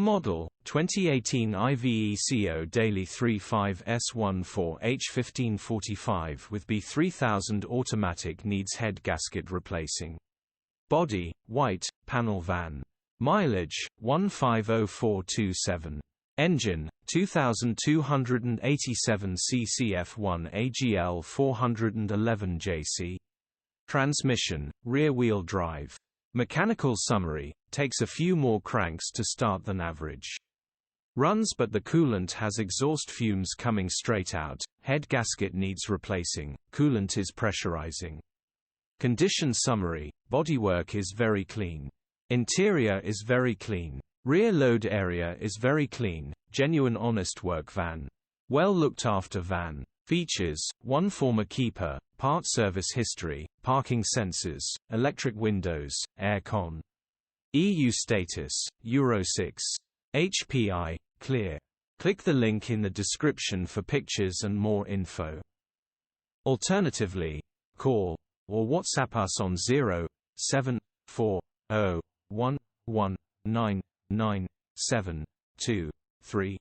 Model 2018 Iveco Daily 35S14H1545 with B3000 automatic needs head gasket replacing. Body white, panel van. Mileage 150427. Engine 2287 cc F1 AGL 411 JC. Transmission rear-wheel drive. Mechanical summary: takes a few more cranks to start than average. Runs but the coolant has exhaust fumes coming straight out. Head gasket needs replacing. Coolant is pressurizing. Condition summary: bodywork is very clean. Interior is very clean. Rear load area is very clean. Genuine honest work van. Well looked after van. Features: 1 former keeper, part service history, parking sensors, electric windows, air con. EU status, Euro 6. HPI, clear. Click the link in the description for pictures and more info. Alternatively, call or WhatsApp us on 07401199723.